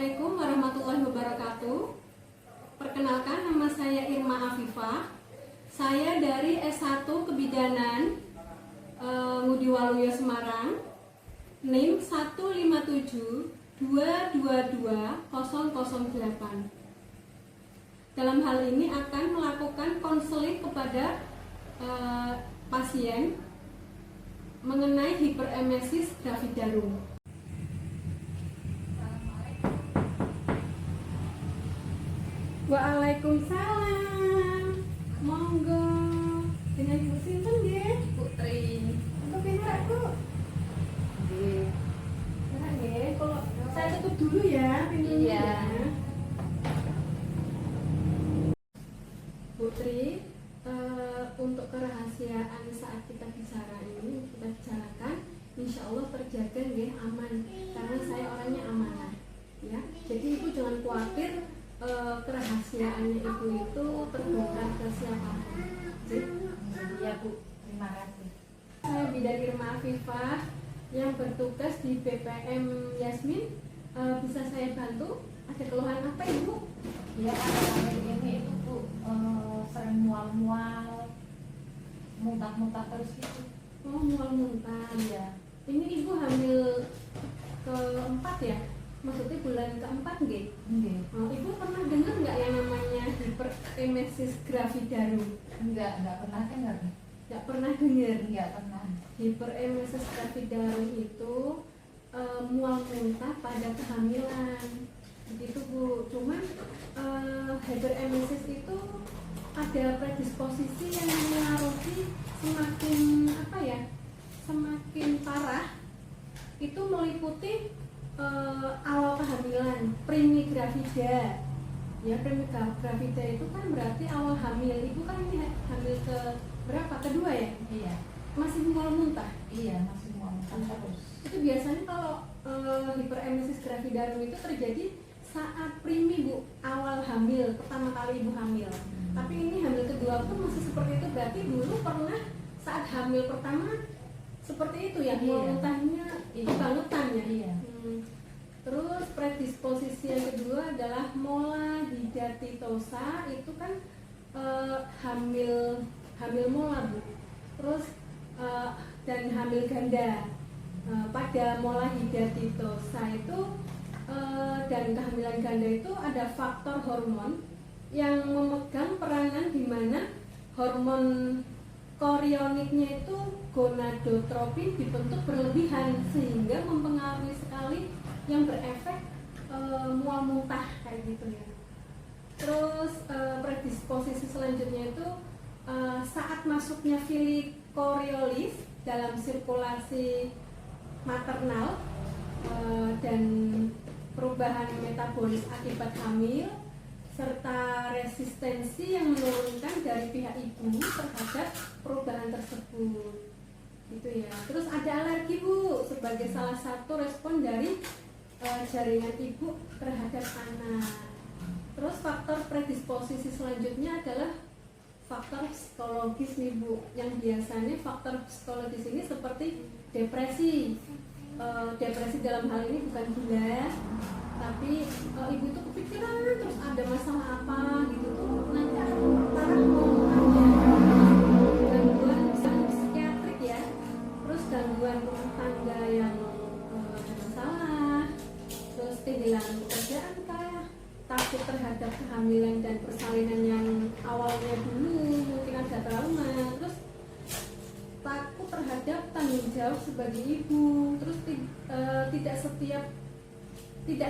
Assalamualaikum warahmatullahi wabarakatuh. Perkenalkan, nama saya Irma Afifah. Saya dari S1 Kebidanan Ngudi Waluyo Semarang. NIM 157222008. Dalam hal ini akan melakukan konseling kepada pasien mengenai hiperemesis gravidarum. Waalaikumsalam. Monggo. Dengan Ibu sinten nggih? Putri. Kok pinter Bu? Nggih. Nah, nggih, kalau saya tutup dulu ya pintunya. Iya. Ya. Putri, untuk kerahasiaan saat kita bicara ini, kita bicarakan, insya Allah terjaga nggih, aman. Karena saya orangnya amanah, ya. Jadi Ibu jangan khawatir kerahasiaannya Ibu itu terbongkar ke siapapun. Iya Bu, terima kasih. Saya Bidan Irma Afifah yang bertugas di BPM Yasmin. Bisa saya bantu? Ada keluhan apa Ibu? Iya, akhir ini itu Bu sering mual-mual, muntah-muntah terus gitu. Oh, mual-muntah. Iya. Ini Ibu hamil keempat ya? Maksudnya bulan keempat nggih? Nggih. Ibu pernah dengar nggak yang namanya hiperemesis gravidarum? Enggak pernah dengar. Nggak pernah dengar? Enggak pernah. Hiperemesis gravidarum itu mual muntah pada kehamilan, begitu Bu. Cuman hiperemesis itu ada predisposisi yang mengaruhi semakin parah. Itu meliputi awal kehamilan, primigravida. Ya, primigravida itu kan berarti awal hamil. Ibu kan ini hamil ke berapa? Kedua ya? Iya. Masih mual muntah? Iya, masih mual-muntah terus. Itu biasanya kalau hiperemesis gravidarum itu terjadi saat primi Bu, awal hamil, pertama kali Ibu hamil. Tapi ini hamil kedua pun masih seperti itu. Berarti dulu pernah saat hamil pertama seperti itu ya, mual muntahnya kebangetan ya. Iya. Terus predisposisi yang kedua adalah molahidatidosa, itu kan hamil mola Bu. Terus dan hamil ganda. Pada molahidatidosa itu dan kehamilan ganda itu ada faktor hormon yang memegang peranan di mana hormon korioniknya itu gonadotropin dibentuk berlebihan sehingga mempengaruhi sekali yang berefek mual muntah kayak gitu ya. Terus predisposisi selanjutnya itu saat masuknya filikoriolif dalam sirkulasi maternal dan perubahan metabolis akibat hamil serta resistensi yang menurunkan dari pihak ibu terhadap perubahan tersebut gitu ya. Terus ada alergi Bu sebagai salah satu respon dari jaringan ibu terhadap anak. Terus faktor predisposisi selanjutnya adalah faktor psikologis nih Bu, yang biasanya faktor psikologis ini seperti depresi. Depresi dalam hal ini bukan gila, tapi ibu itu kepikiran terus ada masalah apa gitu tuh nanti akan parah gangguan psikiatrik ya. Terus gangguan rumah tangga yang ada masalah, terus kehilangan pekerjaan kah, takut terhadap kehamilan dan persalinan yang awalnya dulu mungkin ada trauma, terus takut terhadap tanggung jawab sebagai ibu, terus tidak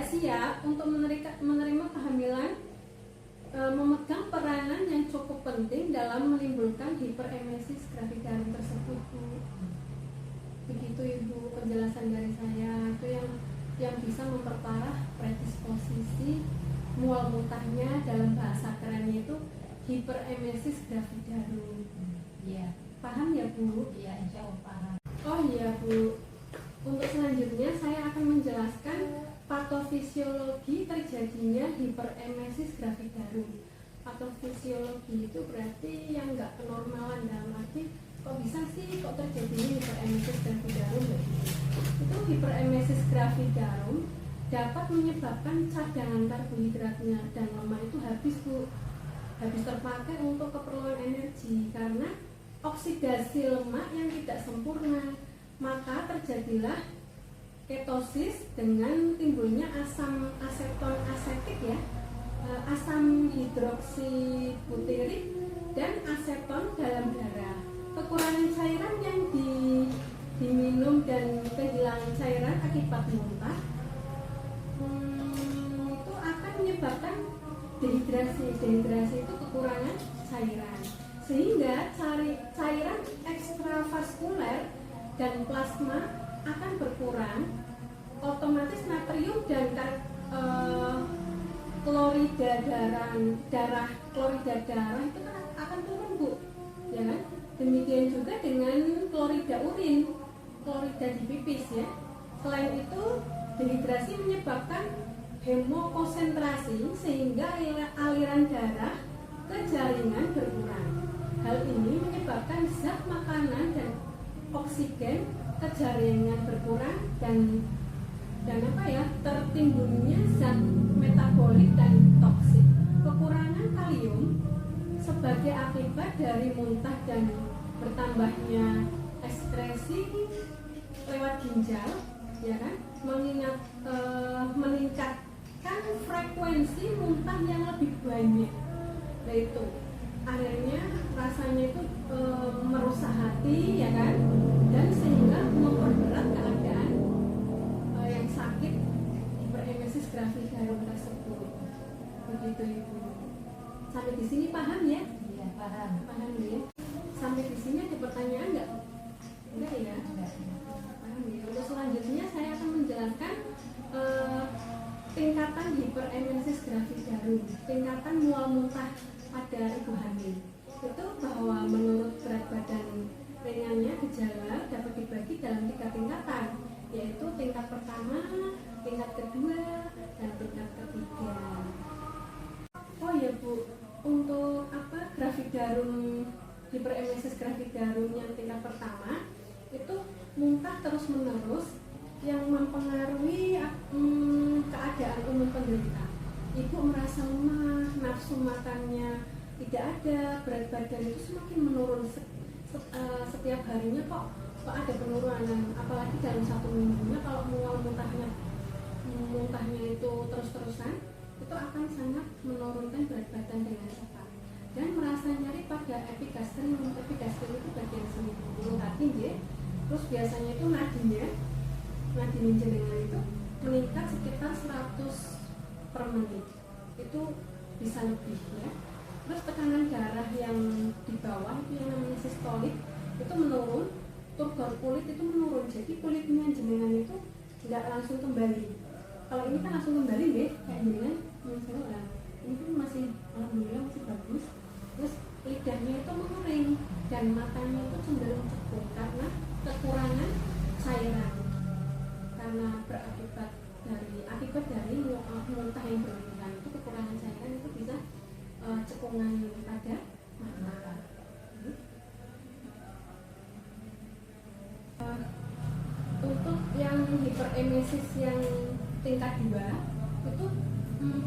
siap untuk menerima kehamilan, memegang peranan yang cukup penting dalam menimbulkan hiperemesis gravidarum tersebut Bu. Begitu Ibu penjelasan dari saya, itu yang bisa memperparah predisposisi mual muntahnya, dalam bahasa kerennya itu hiperemesis gravidarum. Iya. Paham ya Bu? Iya, insya Allah paham. Oh iya Bu. Untuk selanjutnya saya akan menjelaskan patofisiologi terjadinya hiperemesis gravidarum. Patofisiologi itu berarti yang nggak kenormalan, dalam arti kok bisa sih kok terjadinya hiperemesis gravidarum. Itu hiperemesis gravidarum dapat menyebabkan cadangan karbohidratnya dan lemak itu habis Bu, habis terpakai untuk keperluan energi karena oksidasi lemak yang tidak sempurna, maka terjadilah ketosis dengan timbulnya asam aseton asetik ya, asam hidroksibutirik dan aseton dalam darah. Kekurangan cairan yang diminum dan kehilangan cairan akibat muntah itu akan menyebabkan dehidrasi. Dehidrasi itu kekurangan cairan, sehingga cairan ekstravaskuler dan plasma akan berkurang, otomatis natrium dan klorida darah itu kan akan turun Bu, ya kan? Demikian juga dengan klorida urin, klorida di pipis ya. Selain itu, dehidrasi menyebabkan hemokonsentrasi sehingga aliran darah ke jaringan berkurang. Hal ini menyebabkan zat makanan dan oksigen ke jaringan berkurang dan tertimbunnya zat metabolik dan toksik. Kekurangan kalium sebagai akibat dari muntah dan bertambahnya ekskresi lewat ginjal, ya kan, meningkatkan frekuensi muntah yang lebih banyak. Yaitu akhirnya rasanya itu merusak hati, ya kan, dan sehingga memperberat keadaan yang sakit hiperemesis gravidarum tersebut. Begitu Ibu. Sampai di sini paham ya? Iya, paham. Paham ya? Sampai di sini ada pertanyaan nggak? Enggak ya? Enggak. Paham ya? Untuk selanjutnya saya akan menjelaskan tingkatan hiperemesis gravidarum, tingkatan mual muntah pada ibu hamil. Itu bahwa menurut berat badan ringannya gejala dapat dibagi dalam 3 tingkatan, yaitu tingkat pertama, tingkat kedua, dan tingkat ketiga. Oh ya Bu, untuk gravidarum, hiperemesis gravidarum yang tingkat pertama itu muntah terus menerus yang mempengaruhi keadaan umum penderita. Ibu merasa lemah, nafsu makannya tidak ada, berat badan itu semakin menurun setiap harinya kok ada penurunan, apalagi dalam 1 minggunya kalau muntahnya itu terus-terusan, itu akan sangat menurunkan berat badan dengan cepat dan merasa nyeri pada epigastrin. Epigastrin itu bagian sini mulut hati ya. Terus biasanya itu nadi jenengan itu meningkat sekitar 100 per menit, itu bisa lebih ya. Terus tekanan darah yang di bawah itu yang namanya sistolik itu menurun, turgor kulit itu menurun, jadi kulitnya jenengan itu nggak langsung kembali. Kalau ini kan langsung kembali ya, kayak jenengan misalnya ini kan masih alhamdulillah masih bagus. Terus lidahnya itu mengering dan matanya itu cenderung cekung karena kekurangan cairan, karena akibat dari muntah yang berlebihan itu kekurangan cairan itu bisa cekungan pada mata. Untuk yang hiperemesis yang tingkat 2 itu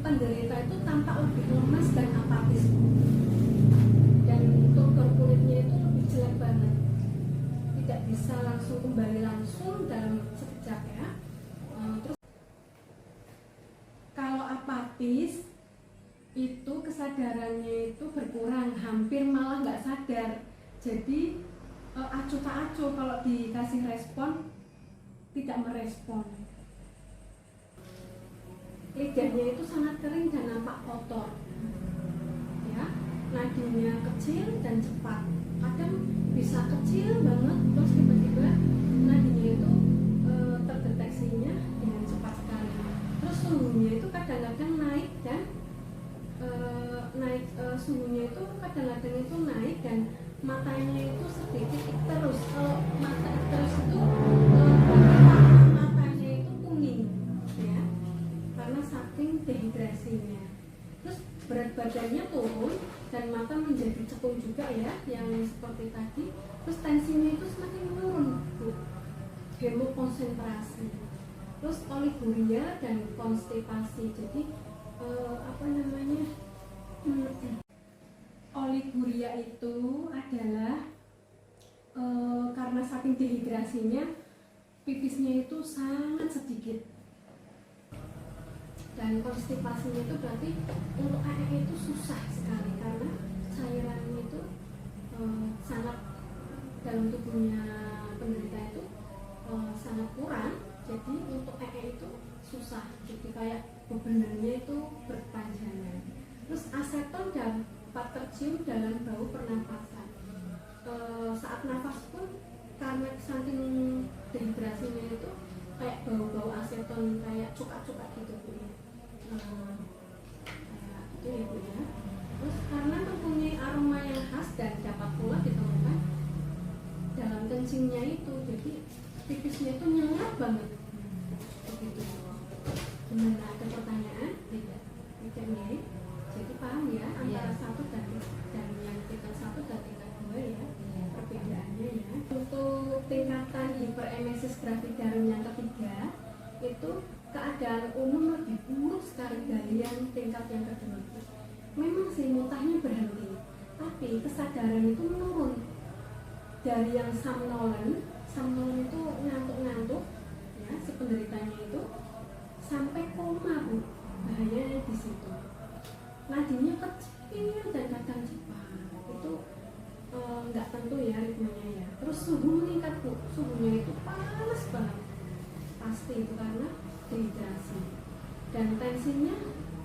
penderita itu tampak lebih lemas dan apatis dan turgor kulitnya itu lebih jelek banget, tidak bisa langsung kembali langsung dalam sekejap ya. Terus kalau apatis itu kesadarannya itu berkurang, hampir malah nggak sadar, jadi acuh tak acuh, kalau dikasih respon tidak merespon. Lidahnya itu sangat kering dan nampak kotor ya, nadinya kecil dan cepat, kadang bisa kecil banget terus tiba-tiba nadinya itu terdeteksinya dengan cepat sekali. Terus suhunya itu kadang-kadang naik dan suhunya itu kadang-kadang itu naik dan matanya itu sedikit terus. Kalau mata terus itu matanya itu kuning ya, karena saking dehidrasinya. Terus berat badannya turun dan mata menjadi cekung juga ya, yang seperti tadi. Terus tensinya itu semakin menurun Bu, hemokonsentrasi. terus oliguria dan konstipasi. Jadi oliguria itu adalah karena saking dehidrasinya pipisnya itu sangat sedikit, dan konstipasinya itu berarti untuk air itu susah sekali karena cairannya itu sangat dalam tubuhnya penderita itu sangat kurang, jadi untuk air itu susah, jadi kayak bebenarnya itu berpanjangan. Terus aseton dapat tercium dalam bau pernapasan. Saat nafas pun karena saking dehidrasinya itu kayak bau-bau aseton, kayak cuka-cuka gitu Bu ya. Kayak gitu ya Bu ya. Terus karena mempunyai aroma yang khas dan dapat pula ditemukan dalam kencingnya itu, jadi pipisnya itu nyengat banget. Begitu. Gimana, ada pertanyaan? Tidak. Tidak nih. Jadi paham ya antara satu dan yang tingkat 1 dan tingkat 2 ya, perbedaannya ya. Untuk tingkatan hiperemesis gravidarum yang ketiga itu keadaan umum lebih buruk sekali dari yang tingkat yang kedua. Memang sih muntahnya berhenti, tapi kesadaran itu menurun dari yang somnolen itu ngantuk-ngantuk ya si penderitanya itu sampai koma Bu. Bahayanya di situ. Nadinya kecil dan kadang cepat, itu nggak tentu ya ritmenya ya. Terus suhu meningkat Bu, suhunya itu panas banget, pasti itu karena dehidrasi, dan tensinya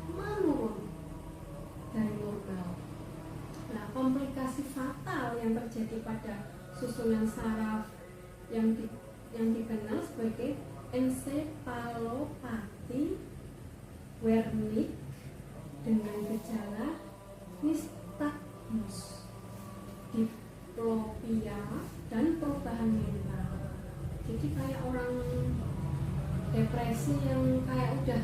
menurun dari normal. Nah, komplikasi fatal yang terjadi pada susunan saraf yang dikenal sebagai ensefalopati Wernicke dengan gejala nystagmus, diplopia, dan perubahan mental. Jadi kayak orang depresi yang kayak udah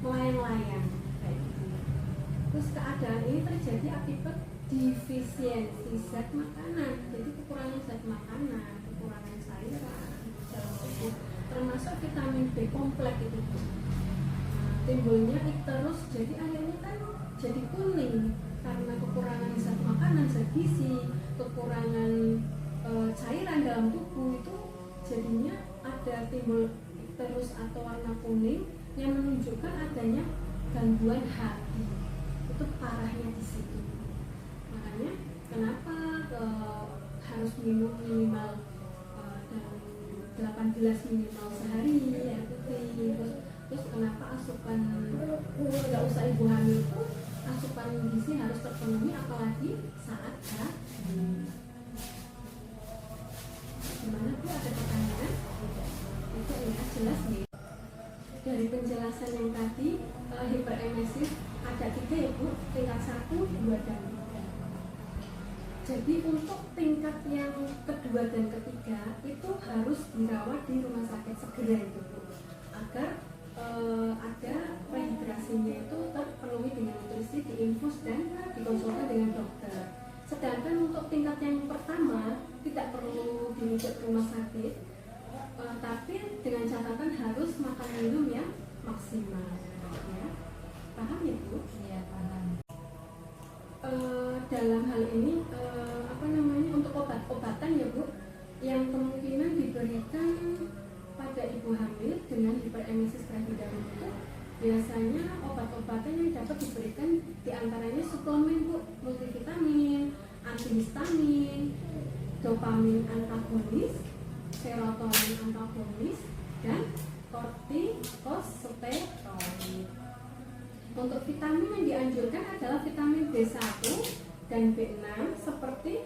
melayang-layang kayak gitu. Terus keadaan ini terjadi akibat defisiensi zat makanan, jadi kekurangan zat makanan, kekurangan cairan dalam tubuh, termasuk vitamin B kompleks itu. Timbulnya icterus, jadi akhirnya kan jadi kuning karena kekurangan zat makanan, zat gizi, kekurangan cairan dalam tubuh, itu jadinya ada timbul icterus atau warna kuning yang menunjukkan adanya gangguan hati. Itu parahnya di situ. Makanya kenapa harus minum minimal 8 gelas minimal sehari air putih. Terus kenapa asupan, nggak usah ibu hamil pun asupan gizi harus terpenuhi, apalagi saat hamil. Gimana Bu, ada pertanyaan? Itu ya jelas nih. Dari penjelasan yang tadi hiperemesis ada 3 ya Bu, tingkat 1, 2, dan 3. Jadi untuk tingkat yang kedua dan ketiga itu harus dirawat di rumah sakit segera itu Bu, agar ada rehidrasinya itu terpenuhi dengan nutrisi, diinfus dan dikonsultasi dengan dokter. Sedangkan untuk tingkat yang pertama tidak perlu dirujuk ke rumah sakit, tapi dengan catatan harus makan minum yang maksimal. Ya. Paham ya Bu? Iya, paham. Dalam hal ini untuk obat-obatan ya Bu, yang kemungkinan diberikan pada ibu hamil dengan hiperemesis gravidarum itu biasanya obat-obatan yang dapat diberikan diantaranya suplemen Bu, multivitamin, antihistamin, dopamin antagonis, serotonin antagonis, dan kortikosteroid. Untuk vitamin yang dianjurkan adalah vitamin B1 dan B6 seperti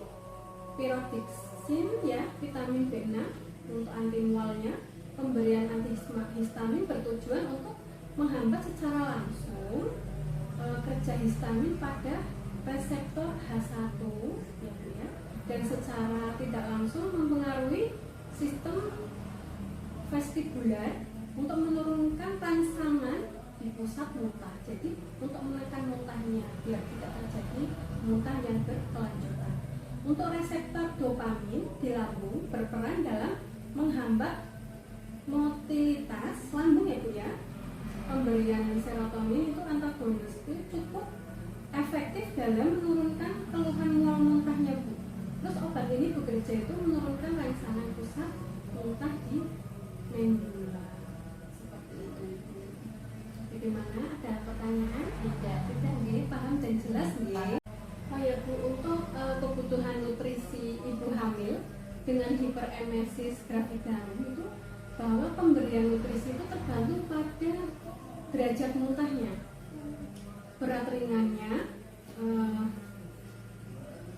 pyridoxine ya, vitamin B6 untuk antimualnya. Pemberian antihistamin bertujuan untuk menghambat secara langsung kerja histamin pada reseptor H1 ya, dan secara tidak langsung mempengaruhi sistem vestibular untuk menurunkan rangsangan di pusat muntah. Jadi untuk menekan muntahnya biar tidak terjadi muntah yang berkelanjutan. Untuk reseptor dopamin di lambung berperan dalam menghambat motilitas lambung ya Bu ya, pemberian serotonin itu antagonis itu cukup efektif dalam menurunkan keluhan mual muntahnya Bu. Terus obat ini bekerja itu menurunkan rangsangan pusat muntah di membula seperti itu. Bagaimana? Ada pertanyaan? Tidak nggih, paham dan jelas nggih. Oh ya Bu, untuk kebutuhan nutrisi ibu hamil dengan hiperemesis gravidarum itu bahwa pemberian nutrisi itu tergantung pada derajat muntahnya, berat ringannya,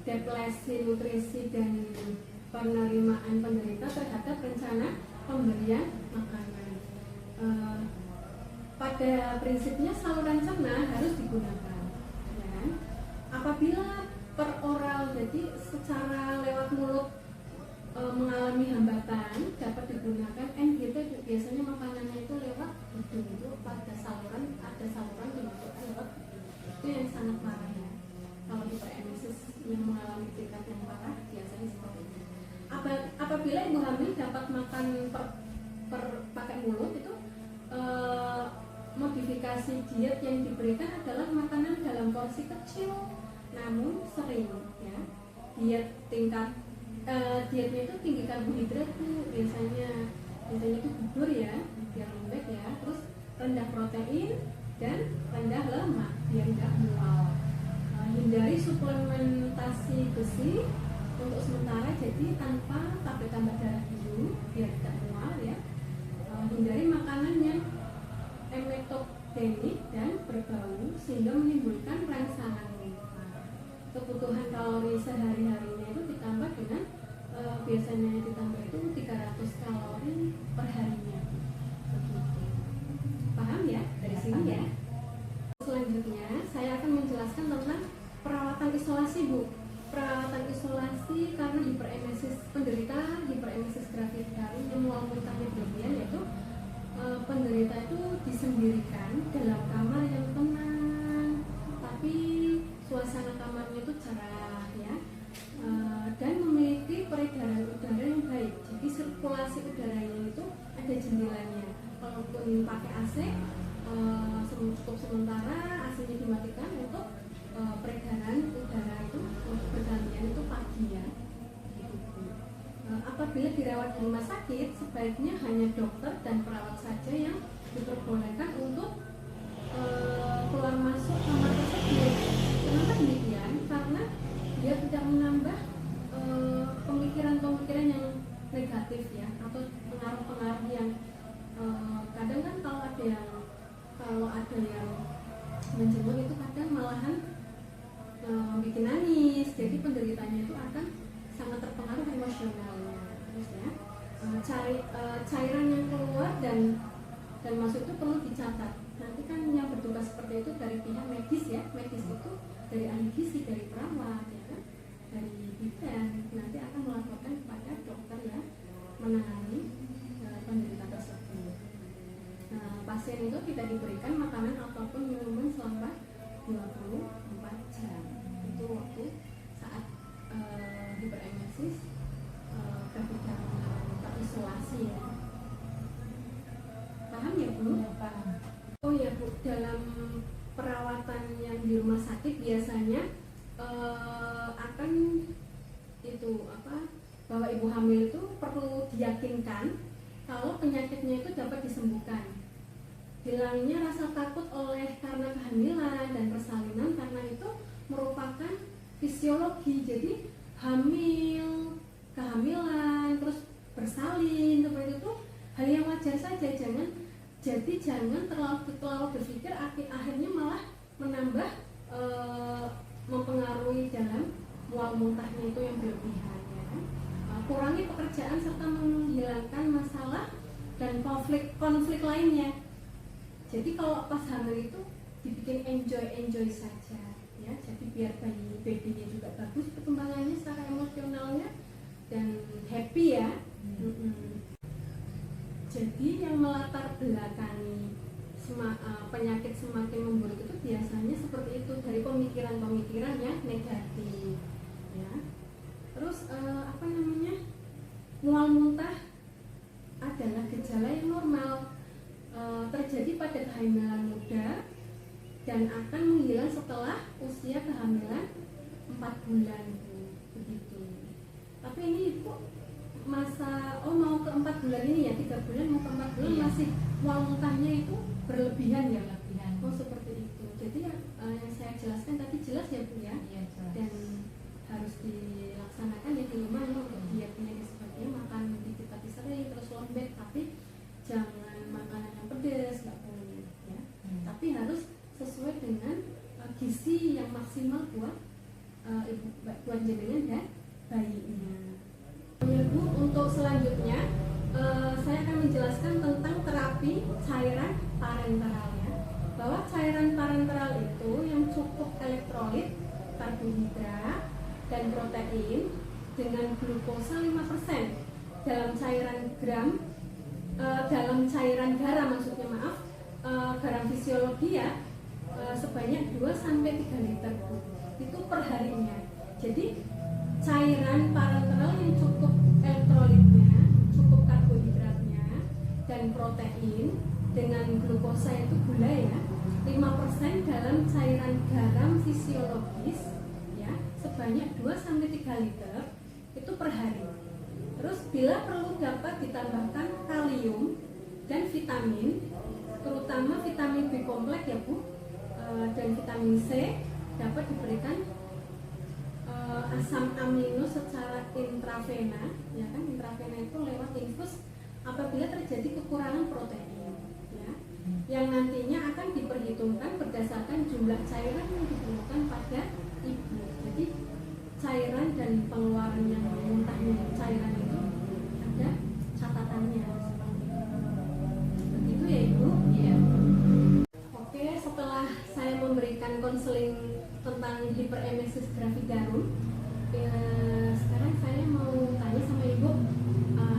deplesi nutrisi dan penerimaan penderita terhadap rencana pemberian makanan. Pada prinsipnya saluran cerna harus digunakan, ya kan? Apabila per oral, jadi secara lewat mulut mengalami hambatan, dapat digunakan NGT. Biasanya makanannya itu lewat hidung, itu pada saluran, ada saluran dimasukkan lewat itu yang sangat parah ya. Kalau hiperemesis yang mengalami tingkat yang parah biasanya seperti itu. Apabila ibu hamil dapat makan pakai mulut itu, modifikasi diet yang diberikan adalah makanan dalam porsi kecil namun sering ya. Dietnya itu tinggi karbohidrat tuh biasanya itu bubur ya biar lembek ya, terus rendah protein dan rendah lemak biar tidak mual. Hindari suplementasi besi untuk sementara, jadi tanpa tablet tambah darah dulu biar tidak mual ya. Hindari makanan yang emetogenik dan berbau sehingga menimbulkan rangsangan muntah. Kebutuhan kalori sehari-harinya itu ditambah dengan biasanya ditambah itu 300 kalori per harinya. Begitu. Paham ya dari sini ya? Selanjutnya saya akan menjelaskan tentang perawatan isolasi Bu. Perawatan isolasi karena hiperemesis, penderita hiperemesis gravidarum yang mual muntahnya berlebihan, yaitu penderita itu disendirikan dalam kamar yang tenang, tapi suasana kamarnya itu cerah ya, dan memiliki peredaran udara yang baik. Jadi sirkulasi udaranya itu ada jendelanya. Walaupun pakai AC, cukup sementara AC-nya dimatikan untuk peredaran udara itu untuk bergantian itu pagi ya. Apabila dirawat di rumah sakit, sebaiknya hanya dokter dan perawat saja yang diperbolehkan untuk keluar masuk kamar tersebut. Kenapa demikian? Karena dia tidak menambah pemikiran-pemikiran yang negatif ya, atau pengaruh-pengaruh yang kadang kan kalau ada yang menjemur itu kadang malahan bikin nangis, jadi penderitanya itu akan sangat terpengaruh emosionalnya. Terus ya, cairan yang keluar dan masuk itu perlu dicatat. Nanti kan yang bertugas seperti itu dari pihak medis ya, medis itu dari ahli gizi, dari perawat ya kan, dari bidan, nanti akan melaporkan kepada dokter ya menangani penderita tersebut. Pasien itu tidak diberikan makanan ataupun minuman selama 24 jam. Itu waktu saat hiperemesis gravidarum terisolasi ya. Paham ya Bu? Ya, paham. Oh ya Bu, dalam perawatan yang di rumah sakit biasanya akan itu bahwa ibu hamil itu perlu diyakinkan kalau penyakitnya itu dapat disembuhkan. Hilangnya rasa takut karena kehamilan dan persalinan, karena itu merupakan fisiologi. Jadi hamil, kehamilan, terus bersalin seperti itu hal yang wajar saja. Jangan terlalu berpikir akhirnya malah menambah mempengaruhi dalam mual muntahnya itu yang berlebihan ya. Kurangi pekerjaan serta menghilangkan masalah dan konflik lainnya. Jadi kalau pas hamil itu dibikin enjoy saja ya. Jadi biar babynya juga bagus perkembangannya secara emosionalnya dan happy ya. Jadi yang melatar belakangi penyakit semakin memburuk itu biasanya seperti itu, dari pemikiran-pemikiran yang negatif ya. Terus mual muntah adalah gejala yang dan akan menghilang setelah usia kehamilan 4 bulan begitu. Tapi ini ibu masa mau ke 4 bulan ini ya, 3 bulan mau ke 4 bulan Iya. masih mual muntahnya itu berlebihan ya. Berlebihan. Oh seperti itu. Jadi yang saya jelaskan tadi jelas ya Bu ya. Iya, jelas. Dan harus dilaksanakan ya di rumah ya, untuk dietnya dan sebagainya, makan dikit tapi sering, terus lembek, tapi jangan makanan yang pedas, nggak boleh ya. Tapi harus sesuai dengan gizi yang maksimal buat ibu, buat jenengan dan bayinya. Ya Bu, untuk selanjutnya saya akan menjelaskan tentang terapi cairan parenteral ya. Bahwa cairan parenteral itu yang cukup elektrolit, karbohidrat, dan protein dengan glukosa 5% dalam cairan dalam cairan garam, maksudnya maaf, garam fisiologi ya, sebanyak 2-3 liter itu per harinya. Jadi cairan parenteral yang cukup elektrolitnya, cukup karbohidratnya dan protein dengan glukosa itu gula ya, 5% dalam cairan garam fisiologis ya, sebanyak 2-3 liter itu per hari. Terus bila perlu dapat ditambahkan kalium dan vitamin, terutama vitamin B kompleks ya Bu, dan vitamin C dapat diberikan asam amino secara intravena ya kan. Intravena itu lewat infus apabila terjadi kekurangan protein ya, yang nantinya akan diperhitungkan berdasarkan jumlah cairan yang diperlukan pada ibu. Jadi cairan dan pengeluaran yang muntahnya cairan itu ada catatannya. Begitu ya Ibu? Iya. Oke, setelah saya memberikan konseling tentang hiperemesis gravidarum, ya, sekarang saya mau tanya sama Ibu,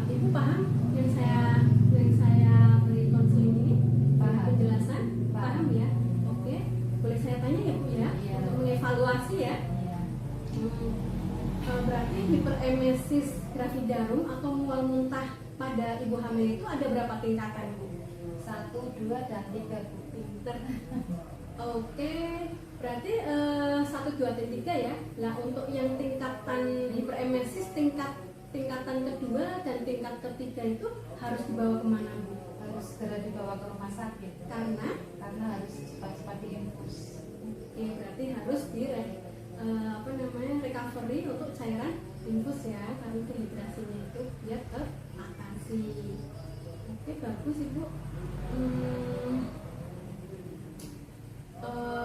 Ibu paham yang saya beri konseling ini? Paham. Penjelasan? Paham. Paham ya? Oke, boleh saya tanya ya Bu ya? Iya. Untuk mengevaluasi ya. Iya. Berarti hiperemesis gravidarum atau mual muntah pada ibu hamil itu ada berapa tingkatan Bu? 1, 2, dan 3 Bu. Pinter. Oke, berarti 1, 2, dan 3 ya. Nah untuk yang tingkatan hiperemesis tingkatan kedua dan tingkat ketiga itu harus dibawa kemana Bu? Harus segera dibawa ke rumah sakit Karena harus cepat-cepat diinfus. ya berarti harus recovery untuk cairan infus ya, karena dehidrasinya itu biar teratasi. Oke, bagus Ibu.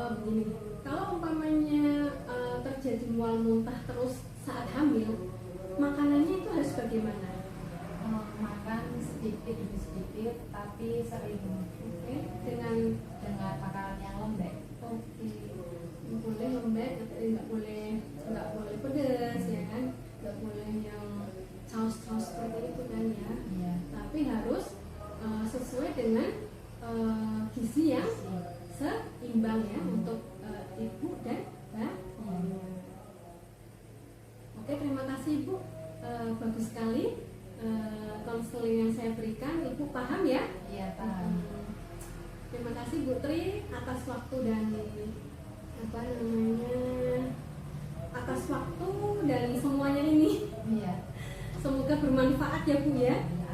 Begini, kalau umpamanya terjadi mual muntah terus saat hamil, makanannya itu harus bagaimana? Makan sedikit demi sedikit tapi sering. Oke, dengan makanan yang lembek. oke, boleh lembek, nggak boleh pedas ya kan, nggak boleh yang saus-saus seperti itu kan ya. Iya. Tapi harus sesuai dengan gizi yang seimbang ya untuk ibu dan bayi. Oke, terima kasih Ibu, bagus sekali konseling yang saya berikan. Ibu paham ya? Iya, paham. Terima kasih Bu Tri atas waktu dan atas waktu dan semuanya ini. Iya. Semoga bermanfaat ya Bu ya. Iya.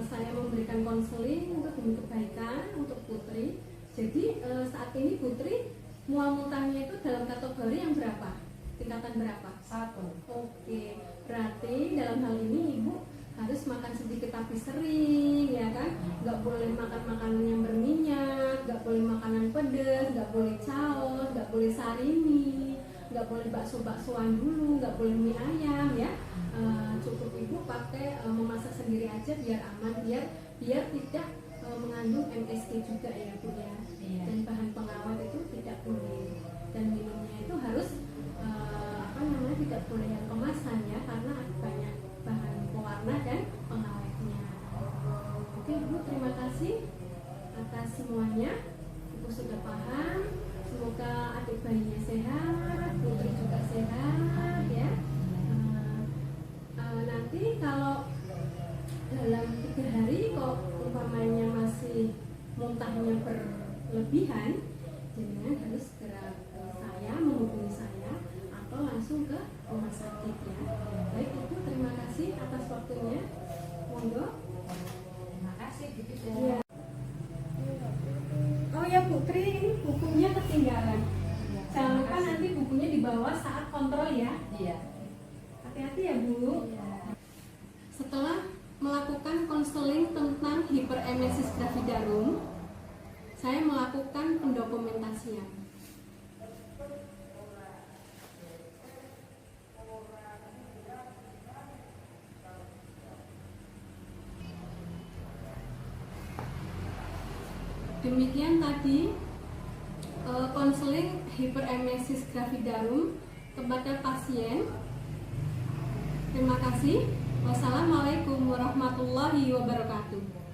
Saya memberikan konseling untuk demi kebaikan untuk Putri. Jadi saat ini Putri mual muntahnya itu dalam kategori yang berapa? Tingkatan berapa? 1. Oke, berarti dalam hal ini Ibu harus makan sedikit tapi sering ya kan. Nggak boleh makan makanan yang berminyak, nggak boleh makanan pedas, nggak boleh saus, nggak boleh sarimi, nggak boleh bakso-baksoan dulu, nggak boleh mie ayam ya. Cukup Ibu pakai memasak sendiri aja biar aman, biar tidak mengandung MSG juga ya Bu ya. Iya. Dan bahan pengawet itu tidak boleh, dan minumnya itu harus tidak boleh yang kemasan ya, karena banyak bahan pewarna dan pengawetnya. Oke Bu, terima kasih atas semuanya. Ibu sudah paham. Semoga adik bayinya sehat, Putri juga sehat ya. Nanti kalau dalam 3 hari kok umpamanya masih muntahnya berlebihan, jenengan harus segera ke saya, menghubungi saya atau langsung ke rumah sakit ya. Baik Ibu, terima kasih atas waktunya. Monggo. Terima kasih gitu Iya. Oh ya Putri, ini bukunya ketinggalan. Jangan lupa nanti bukunya dibawa saat kontrol ya. Iya. Hati-hati ya Bu. Iya. Setelah melakukan konseling tentang hiperemesis gravidarum, saya melakukan pendokumentasian. Demikian tadi konseling hiperemesis gravidarum kepada pasien. Terima kasih. Wassalamualaikum warahmatullahi wabarakatuh.